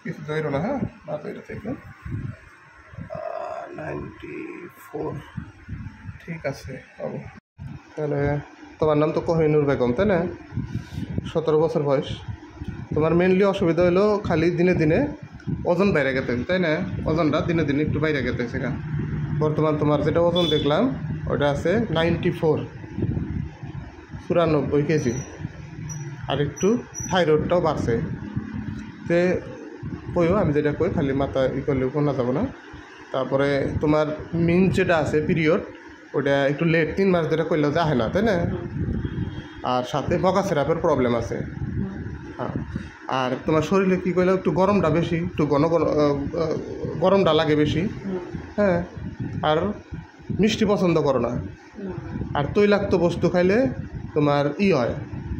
কিছু ধরো না, হ্যাঁ না ধরে থেকে 94 ঠিক আছে বাবু। তাহলে তোমার নাম তো কোহিনুর বেগম, তাই না? 17 বছর বয়স। তোমার মেনলি অসুবিধা হলো খালি দিনে দিনে ওজন বাইরে গেতেছে, তাই না? ওজনটা দিনে দিনে একটু বাইরে গেতেছে। বর্তমান তোমার যেটা ওজন দেখলাম ওটা আছে 94, 94 কেজি। আর একটু থাইরয়েডটাও বাড়ছে। তে কইও আমি যেটা কই খালি মাথা করলেও শোনা যাবো না। তারপরে তোমার মিন যেটা আছে পিরিয়ড, ওটা একটু লেট, 3 মাস যেটা করলেও যাহে না, তাই না? আর সাথে বকা সিরাপের প্রবলেম আছে। হ্যাঁ, আর তোমার শরীরে কী করলে একটু গরমটা বেশি, একটু গরমটা লাগে বেশি। হ্যাঁ, আর মিষ্টি পছন্দ করো না। আর তৈলাক্ত বস্তু খাইলে তোমার হয়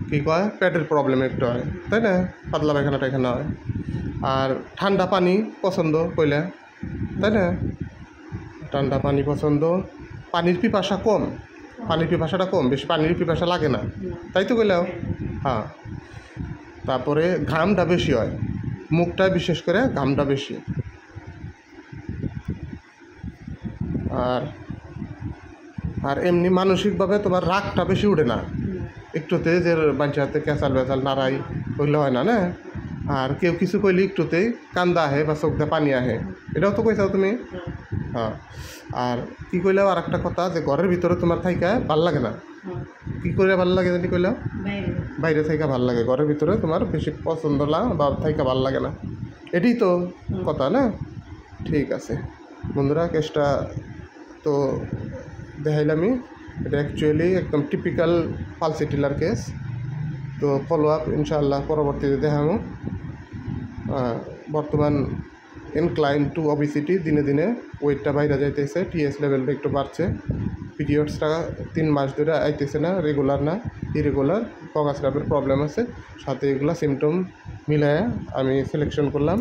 কী কয় পেটের প্রবলেম একটু হয়, তাই না? পাতলা পায়খানা টায়খানা হয়। আর ঠান্ডা পানি পছন্দ কইলে, তাই না? ঠান্ডা পানি পছন্দ। পানির পিপাসা কম, পানির পিপাসাটা কম, বেশি পানির পিপাসা লাগে না, তাই তো কইলেও। হ্যাঁ, তারপরে ঘামটা বেশি হয়, মুখটায় বিশেষ করে ঘামটা বেশি। আর আর এমনি মানসিকভাবে তোমার রাগটা বেশি উঠে না, একটুতে যে বাঞ্চাতে ক্যাচাল বেচাল নাড়াই ওইগুলো হয় না, না? আর কেউ কিছু কইলে একটুতেই কান্দা আহে বা চোখ দিয়ে পানি আহে, এটাও তো কইছাও তুমি। হ্যাঁ, আর কী কইলেও আর একটা কথা, যে ঘরের ভিতরে তোমার থাইকা ভাল লাগে না। কী করে ভাল লাগে জানি কইলাম? বাইরে থাইকা ভাল লাগে, ঘরের ভিতরে তোমার বেশি পছন্দ না বা থাইকা ভাল লাগে না, এটাই তো কথা না? ঠিক আছে বন্ধুরা, কেসটা তো দেখাইলামই। এটা অ্যাকচুয়ালি একদম টিপিক্যাল পালসিটিলার কেস। তো ফলো আপ ইনশাআল্লাহ পরবর্তীতে দেখাবো। বর্তমান ইনক্লাইন টু অবিসিটি, দিনে দিনে ওয়েটটা বাইরে যাইতেছে, টিএস লেভেলটা একটু বাড়ছে, পিরিয়ডসটা 3 মাস ধরে আইতেছে না, রেগুলার না, ইরেগুলার, বকা সিরাপের প্রবলেম আছে। সাথে এগুলো সিমটম মিলায় আমি সিলেকশন করলাম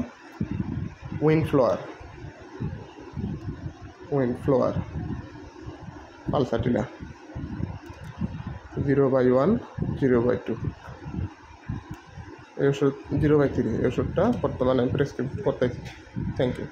উইনফ্লোয়ার পালসাটিলা 0/1, 0/2, এই ওষুধ 0/3, এই ওষুধটা বর্তমানে আমি প্রেসক্রিপ্ট করতেছি। Thank you.